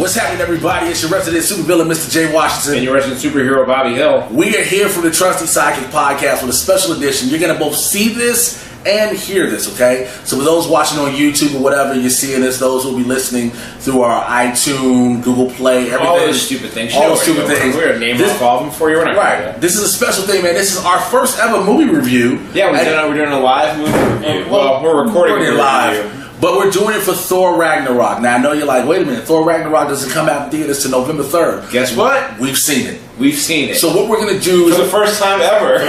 What's happening, everybody? It's your resident supervillain, Mr. J. Washington. And your resident superhero, Bobby Hill. We are here for the Trusty Sidekick podcast with a special edition. You're going to both see this and hear this, okay? So for those watching on YouTube or whatever, you're seeing this, those who will be listening through our iTunes, Google Play, everything. All those stupid things. All those stupid things. We're going to name off all of them for you. We're not right. This is a special thing, man. This is our first ever movie review. Yeah, we're doing a live movie review. Well, we're recording it live. But we're doing it for Thor Ragnarok. Now, I know you're like, wait a minute, Thor Ragnarok doesn't come out in theaters till November 3rd. Guess what? We've seen it. We've seen it. So what we're going to do is... For the first time ever.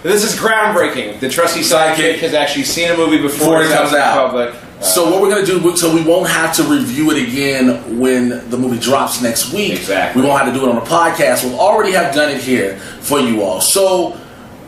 This is groundbreaking. The Trusty Sidekick has actually seen a movie before it comes out. Public. So what we're going to do, so we won't have to review it again when the movie drops next week. Exactly. We won't have to do it on the podcast. We'll already have done it here for you all. So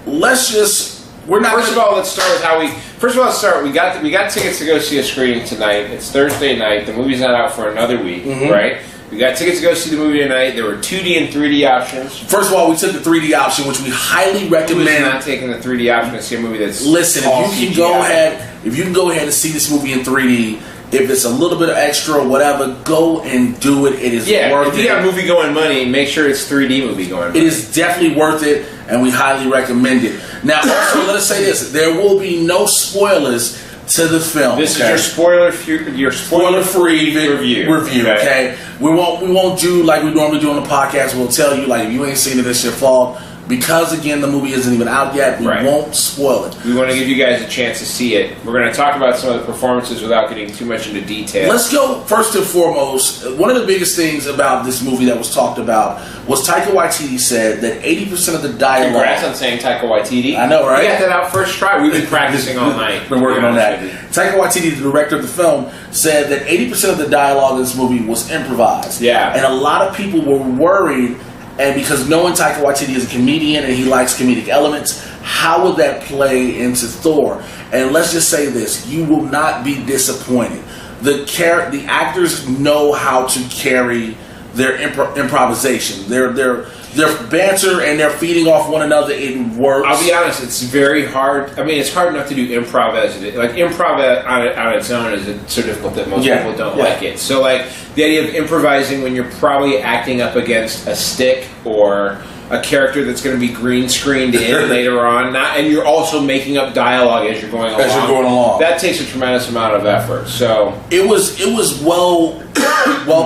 let's just... First of all, let's start with how we... First of all, let's start. We got tickets to go see a screening tonight. It's Thursday night. The movie's not out for another week, right? We got tickets to go see the movie tonight. There were 2D and 3D options. First of all, we took the 3D option, which we highly recommend. Who's not taking the 3D option to see a movie that's... Listen, if you can go ahead and see this movie in 3D, if it's a little bit of extra or whatever, go and do it. It is worth it. If you got movie going money, make sure it's 3D movie going money. It is definitely worth it, and we highly recommend it. Now, also, let us say this: there will be no spoilers to the film. This is your spoiler-free review. Okay, we won't do like we normally do on the podcast. We'll tell you like if you ain't seen it, it's your fault. Because, again, the movie isn't even out yet, we won't spoil it. We want to give you guys a chance to see it. We're going to talk about some of the performances without getting too much into detail. Let's go first and foremost. One of the biggest things about this movie that was talked about was Taika Waititi said that 80% of the dialogue... Congrats on saying Taika Waititi. I know, right? We got that out first try. We've been practicing all night. Been working on that. Taika Waititi, the director of the film, said that 80% of the dialogue in this movie was improvised. Yeah. And a lot of people were worried... And because knowing Taika Waititi is a comedian and he likes comedic elements, how would that play into Thor? And let's just say this, you will not be disappointed. The actors know how to carry their improvisation. Their banter and their feeding off one another, it works. I'll be honest, it's very hard. I mean, it's hard enough to do improv as it is. Like, improv on its own is so difficult that most people don't like it. So, like, the idea of improvising when you're probably acting up against a stick or a character that's going to be green screened in later on, and you're also making up dialogue as you're going along. That takes a tremendous amount of effort. So it was well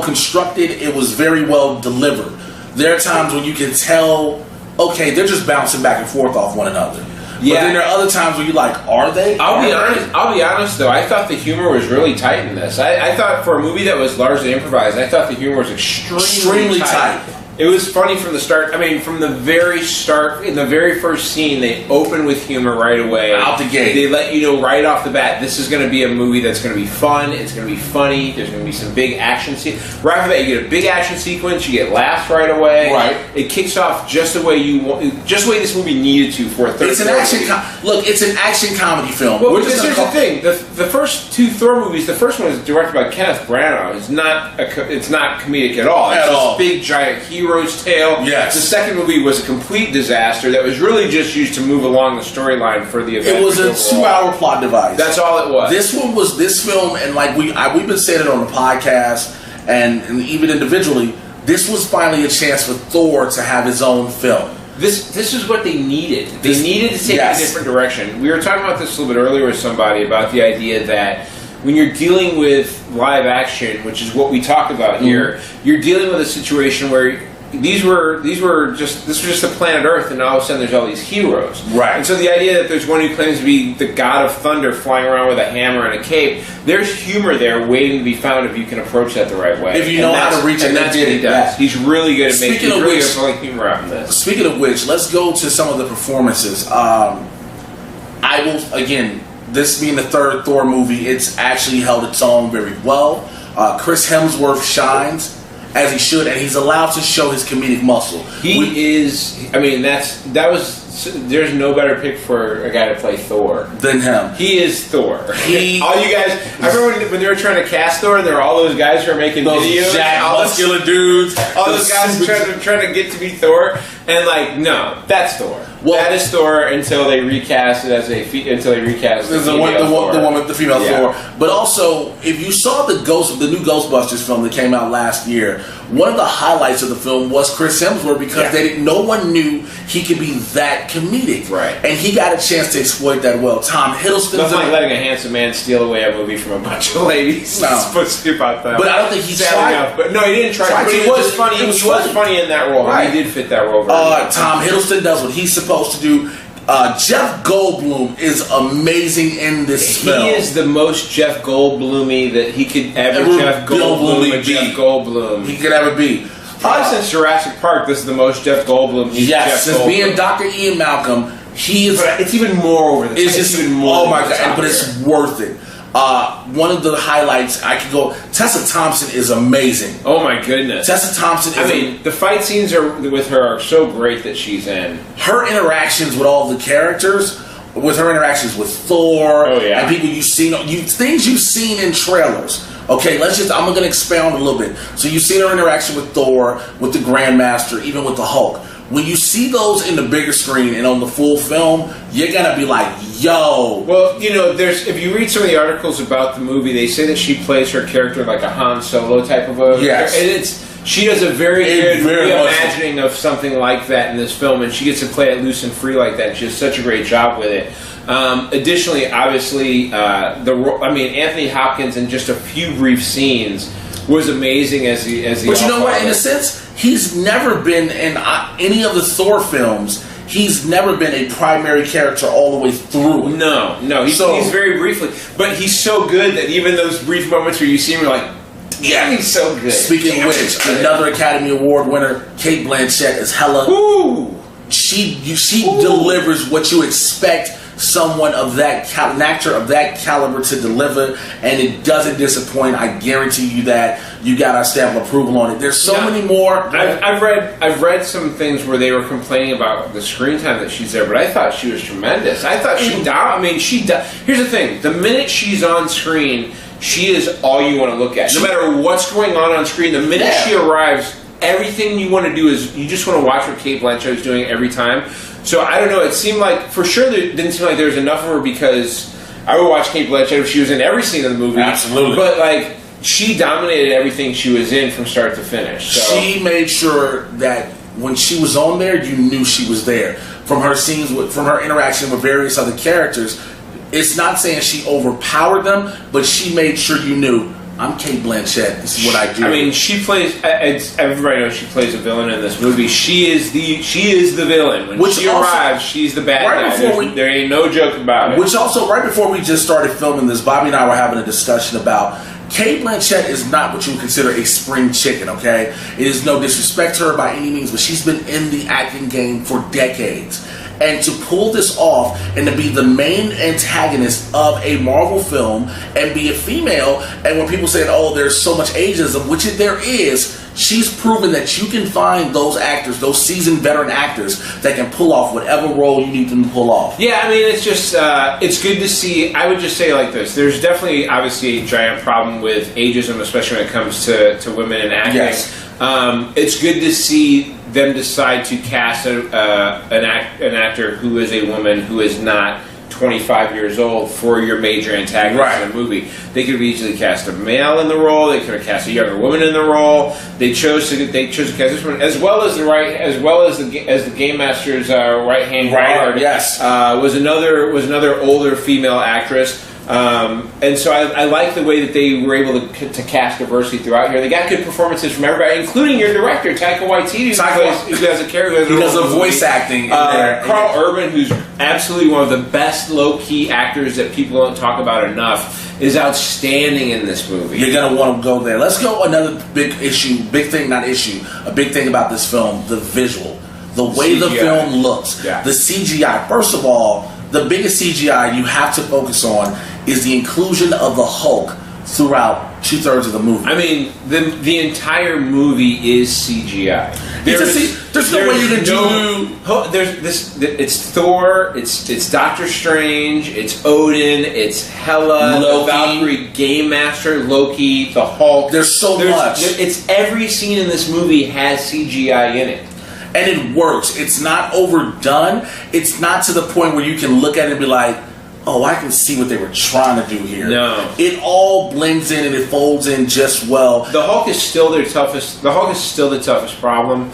constructed. It was very well delivered. There are times when you can tell, okay, they're just bouncing back and forth off one another. Yeah. But then there are other times where you're like, are they? I'll be honest, though. I thought the humor was really tight in this. I thought for a movie that was largely improvised, I thought the humor was extremely tight. It was funny from the start. I mean, from the very start, in the very first scene, they open with humor right away. Out the gate. They let you know right off the bat, this is going to be a movie that's going to be fun, it's going to be funny, there's going to be some big action scenes. Right off the bat, you get a big action sequence, you get laughs right away. Right. It kicks off just the way you want, just the way this movie needed to for a third. It's an it's an action comedy film. Well, here's the thing: the first two Thor movies, the first one is directed by Kenneth Branagh. It's not comedic at all. It's this big giant hero's tale. Yes. The second movie was a complete disaster that was really just used to move along the storyline for the event. It was a 2-hour plot device. That's all it was. This one was this film, and like we've been saying it on the podcast and even individually. This was finally a chance for Thor to have his own film. This is what they needed. They needed to take a different direction. We were talking about this a little bit earlier with somebody about the idea that when you're dealing with live action, which is what we talk about here, you're dealing with a situation where this was just the planet Earth, and all of a sudden there's all these heroes. Right. And so the idea that there's one who claims to be the god of thunder flying around with a hammer and a cape, there's humor there waiting to be found if you can approach that the right way. If you know how to reach it, and that's what he does. He's really good at making humor out of this. Speaking of which, let's go to some of the performances. I will, again, this being the third Thor movie, it's actually held its own very well. Chris Hemsworth shines as he should, and he's allowed to show his comedic muscle. There's no better pick for a guy to play Thor than him. He is Thor. All you guys, I remember when they were trying to cast Thor, and there were all those guys who were making videos, muscular dudes, all those guys trying to get to be Thor, and like, no, that's Thor. Well, that is Thor until they recast it as the female Thor. But also, if you saw the new Ghostbusters film that came out last year, one of the highlights of the film was Chris Hemsworth because no one knew he could be that comedic, right? And he got a chance to exploit that well. Tom Hiddleston, nothing like letting a handsome man steal away a movie from a bunch of ladies. No, about that. But I don't think he tried. But no, he didn't try. But he was funny. He was funny in that role. Right. He did fit that role. Tom Hiddleston does what he's supposed to do. Jeff Goldblum is amazing in this film. He is the most Jeff Goldblum-y that he could ever Jeff Goldblum. He could ever be. Probably since Jurassic Park, this is the most Jeff Goldblum. Yes, since being Dr. Ian Malcolm, he is. But it's even more over the top. It's just even more. Oh my god! But it's worth it. One of the highlights I could go. Tessa Thompson is amazing. Oh my goodness, Tessa Thompson. The fight scenes with her are so great that she's in. Her interactions with all the characters, with her interactions with Thor, and people you've seen, things you've seen in trailers. Okay, I'm going to expound a little bit. So you've seen her interaction with Thor, with the Grandmaster, even with the Hulk. When you see those in the bigger screen and on the full film, you're going to be like, yo. Well, if you read some of the articles about the movie, they say that she plays her character like a Han Solo type of a... Yes. And she does a very good reimagining of something like that in this film, and she gets to play it loose and free like that. She does such a great job with it. Additionally, obviously, Anthony Hopkins in just a few brief scenes was amazing as the. But you know what? In a sense, he's never been in any of the Thor films. He's never been a primary character all the way through. No, he's very briefly, but he's so good that even those brief moments where you see him, you're like, yeah, he's so good. Speaking of which, another Academy Award winner, Cate Blanchett, is Hela. Ooh. She delivers what you expect someone of an actor of that caliber to deliver, and it doesn't disappoint. I guarantee you that. You got our stamp of approval on it. There's so many more. I've read some things where they were complaining about the screen time that she's there, but I thought she was tremendous. I thought here's the thing: the minute she's on screen, she is all you want to look at. No matter what's going on screen, the minute she arrives, everything you want to do is you just want to watch what Cate Blanchett is doing every time. So I don't know. It seemed like for sure there didn't seem like there was enough of her because I would watch Cate Blanchett if she was in every scene of the movie. Absolutely, but she dominated everything she was in from start to finish. So. She made sure that when she was on there, you knew she was there. From her scenes, from her interaction with various other characters, it's not saying she overpowered them, but she made sure you knew. I'm Cate Blanchett. This is what I do. I mean, she plays. Everybody knows she plays a villain in this movie. She is the villain. When she arrives, she's the bad guy. There ain't no joke about it. Which also, right before we just started filming this, Bobby and I were having a discussion about Cate Blanchett is not what you would consider a spring chicken. Okay, it is no disrespect to her by any means, but she's been in the acting game for decades. And to pull this off and to be the main antagonist of a Marvel film and be a female, and when people say, oh, there's so much ageism, which there is, she's proven that you can find those actors, those seasoned veteran actors that can pull off whatever role you need them to pull off. Yeah, I mean, it's just, it's good to see. I would just say like this. There's definitely, obviously, a giant problem with ageism, especially when it comes to women in acting. Yes. It's good to see them decide to cast an actor who is a woman who is not 25 years old for your major antagonist in a movie. They could have easily cast a male in the role. They could have cast a younger woman in the role. They chose to cast this one as well as the Game Master's right hand guard. Yes, was another older female actress. And so I like the way that they were able to cast diversity throughout here. They got good performances from everybody, including your director, Taika Waititi, who has a character. He does a voice acting in there. Carl Urban, who's absolutely one of the best low-key actors that people don't talk about enough, is outstanding in this movie. You're going to want to go there. Let's go another big thing about this film, the visual. The way the film looks. Yeah. The CGI. First of all, the biggest CGI you have to focus on is the inclusion of the Hulk throughout 2/3 of the movie. I mean, the entire movie is CGI. There's no way you can do. It's Thor. It's Doctor Strange. It's Odin. It's Hela. Loki. The Valkyrie, Game Master, Loki, the Hulk. There's so much. It's every scene in this movie has CGI in it. And it works. It's not overdone. It's not to the point where you can look at it and be like, oh, I can see what they were trying to do here. No. It all blends in and it folds in just well. The Hulk is still their toughest. The Hulk is still the toughest problem.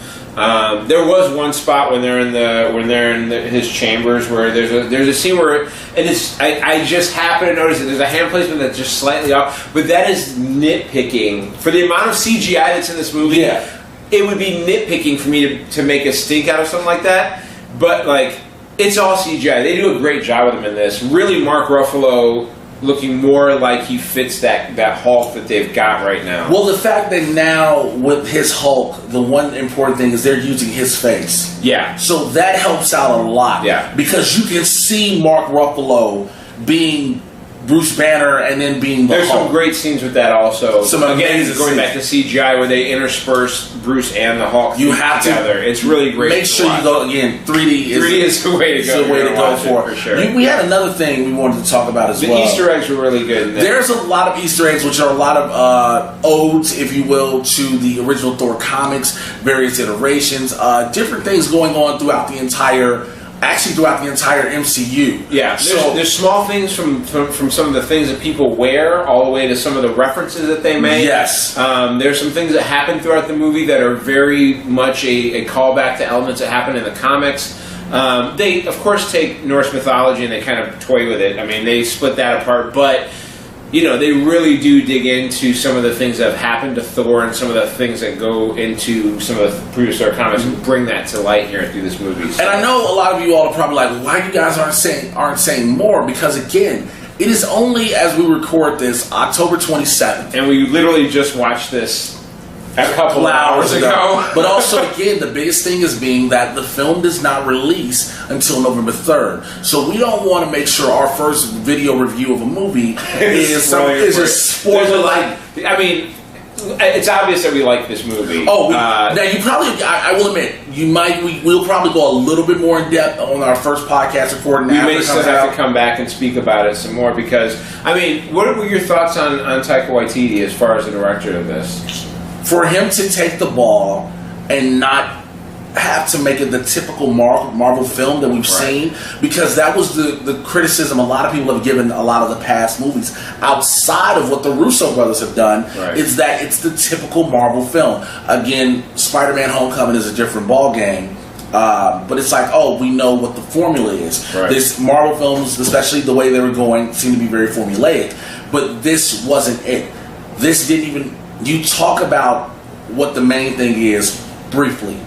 There was one spot when they're in his chambers where there's a scene where, and it's I just happen to notice that there's a hand placement that's just slightly off, but that is nitpicking for the amount of CGI that's in this movie. Yeah. It would be nitpicking for me to make a stink out of something like that, but like it's all CGI. They do a great job with him in this. Really, Mark Ruffalo looking more like he fits that Hulk that they've got right now. Well, the fact that now with his Hulk, the one important thing is they're using his face. Yeah. So that helps out a lot. Yeah. Because you can see Mark Ruffalo being Bruce Banner and then being the There's Hulk. some great scenes with that also. Some Again, amazing going back to CGI where they intersperse Bruce and the Hulk You have together. It's really great. Make sure you go again. 3D is the way to go. The way to go for sure. We had another thing we wanted to talk about as well. The Easter eggs were really good. There's a lot of Easter eggs, which are a lot of odes, if you will, to the original Thor comics, various iterations, different things going on throughout the entire MCU. Yeah, there's small things from some of the things that people wear all the way to some of the references that they make. Yes. There's some things that happen throughout the movie that are very much a callback to elements that happen in the comics. They, of course, take Norse mythology and they kind of toy with it. I mean, they split that apart, but you know, they really do dig into some of the things that have happened to Thor and some of the things that go into some of the previous Thor comics and bring that to light here through this movie. So. And I know a lot of you all are probably like, why you guys aren't saying more? Because again, it is only as we record this October 27th. And we literally just watched this a couple hours ago. But also, again, the biggest thing is being that the film does not release until November 3rd. So we don't want to make sure our first video review of a movie is just spoiler like. I mean, it's obvious that we like this movie. Oh, now you probably, I will admit, we'll probably go a little bit more in depth on our first podcast recording. We may still have to come back and speak about it some more because, I mean, what were your thoughts on Taika Waititi as far as the director of this? For him to take the ball and not have to make it the typical Marvel film that we've seen, because that was the criticism a lot of people have given a lot of the past movies outside of what the Russo brothers have done, is that it's the typical Marvel film. Again, Spider-Man Homecoming is a different ball game. But it's like, oh, we know what the formula is. This Marvel films, especially the way they were going, seem to be very formulaic. But this wasn't it. This didn't even... You talk about what the main thing is briefly,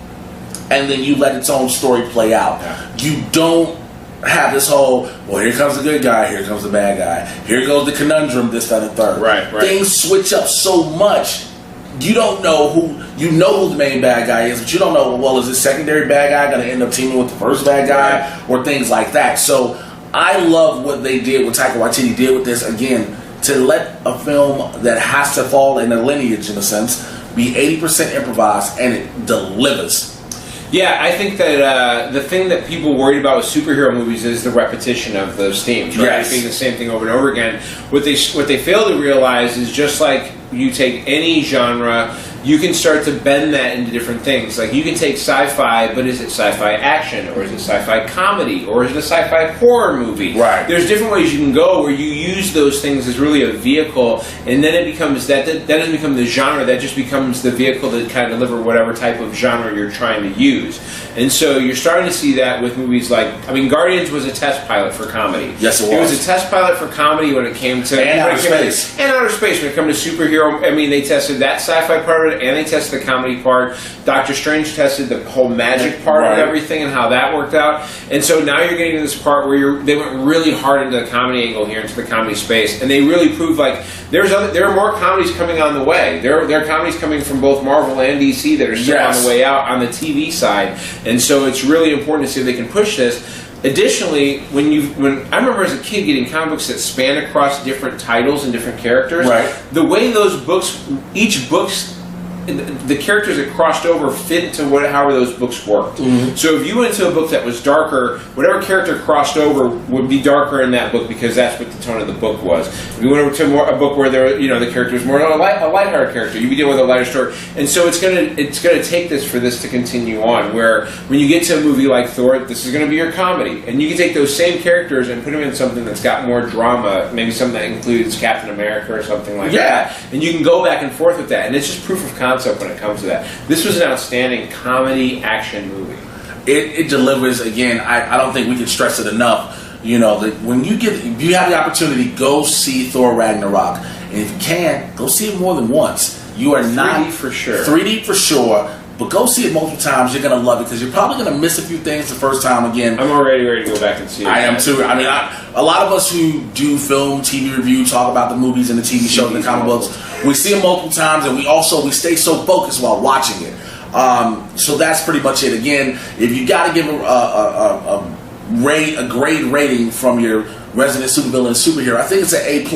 and then you let its own story play out. You don't have this whole, well, here comes the good guy, here comes the bad guy, here goes the conundrum, this, that, and the third. Things switch up so much. You don't know who the main bad guy is, but you don't know, well, is this secondary bad guy going to end up teaming with the first bad guy, or things like that. So I love what they did, what Taika Waititi did with this, again, to let a film that has to fall in a lineage, in a sense, be 80% improvised, and it delivers. Yeah, I think that the thing that people worried about with superhero movies is the repetition of those themes, right? Being the same thing over and over again. What they fail to realize is just like you take any genre, you can start to bend that into different things. Like you can take sci-fi, but is it sci-fi action, or is it sci-fi comedy, or is it a sci-fi horror movie? There's different ways you can go where you use those things as really a vehicle, and then it becomes that doesn't become the genre, that just becomes the vehicle that kind of deliver whatever type of genre you're trying to use. And so you're starting to see that with movies like, I mean, Guardians was a test pilot for comedy. Yes, it was. It was a test pilot for comedy when it came to outer space. And outer space when it comes to superhero. I mean, they tested that sci-fi part of it, and they tested the comedy part. Doctor Strange tested the whole magic part of everything and how that worked out. And so now you're getting to this part where they went really hard into the comedy angle here, into the comedy space, and they really proved like there are more comedies coming on the way. There are comedies coming from both Marvel and DC that are still on the way out on the TV side, and so it's really important to see if they can push this. Additionally, when I remember as a kid getting comic books that span across different titles and different characters, the way those books, each book's the characters that crossed over fit into however those books worked. So if you went into a book that was darker, whatever character crossed over would be darker in that book because that's what the tone of the book was. If you went over to a book where the character was more a lighthearted character, you'd be dealing with a lighter story. And so it's gonna take this for this to continue on. Where when you get to a movie like Thor, this is gonna be your comedy, and you can take those same characters and put them in something that's got more drama, maybe something that includes Captain America or something like that, and you can go back and forth with that, and it's just proof of concept when it comes to that. This was an outstanding comedy action movie. It delivers again. I don't think we can stress it enough. That when if you have the opportunity, go see Thor Ragnarok, and if you can, go see it more than once. You are 3D not for sure. 3D for sure. But go see it multiple times. You're going to love it because you're probably going to miss a few things the first time again. I'm already ready to go back and see it. I am too. I mean, a lot of us who do film, TV review, talk about the movies and the TV shows and the comic books, we see them multiple times, and we stay so focused while watching it. So that's pretty much it. Again, if you got to give a grade rating from your resident supervillain superhero, I think it's an A+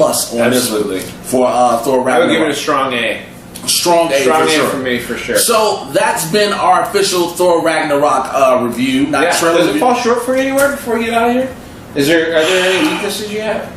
on this one for Thor Ragnarok. I would give it a strong A. Strong A for sure. For me, for sure. So that's been our official Thor Ragnarok review. Trailer. Does it fall short for you anywhere before we get out of here? Are there any weaknesses you have?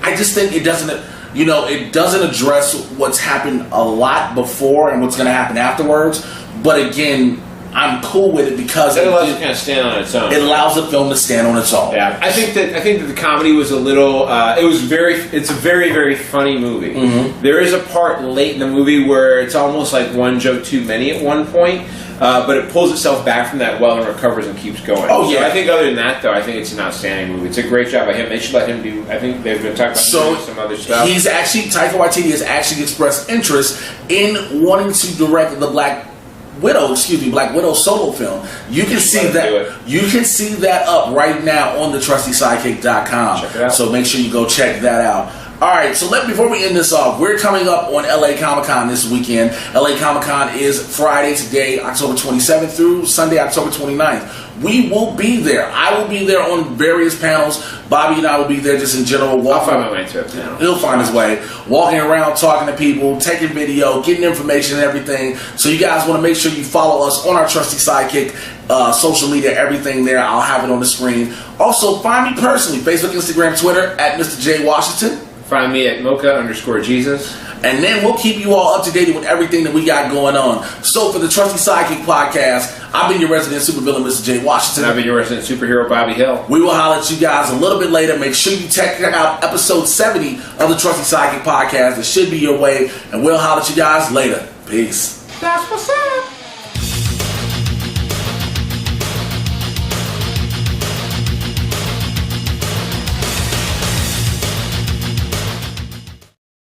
I just think it doesn't. It doesn't address what's happened a lot before and what's going to happen afterwards. But again, I'm cool with it because it allows it to kind of stand on its own. It allows the film to stand on its own. Yeah, I think that the comedy was a little. It's a very, very funny movie. Mm-hmm. There is a part late in the movie where it's almost like one joke too many at one point, but it pulls itself back from that well and recovers and keeps going. Oh yeah. So I think other than that, though, I think it's an outstanding movie. It's a great job by him. They should let him do. I think they've been talking about doing some other stuff. Taika Waititi has actually expressed interest in wanting to direct the Black Widow solo film. You can see that. You can see that up right now on the TrustySidekick.com. Check it out. So make sure you go check that out. All right, so before we end this off, we're coming up on LA Comic-Con this weekend. LA Comic-Con is Friday today, October 27th through Sunday, October 29th. We will be there. I will be there on various panels. Bobby and I will be there just in general. I'll find my way to it now. He'll find his way. Walking around, talking to people, taking video, getting information and everything. So you guys want to make sure you follow us on our Trusty Sidekick social media, everything there. I'll have it on the screen. Also, find me personally, Facebook, Instagram, Twitter, at Mr. J Washington. Find me at Mocha_Jesus. And then we'll keep you all up to date with everything that we got going on. So for the Trusty Sidekick podcast, I've been your resident supervillain, Mr. J Washington. And I've been your resident superhero, Bobby Hill. We will holler at you guys a little bit later. Make sure you check out episode 70 of the Trusty Sidekick podcast. It should be your way. And we'll holler at you guys later. Peace. That's what's up.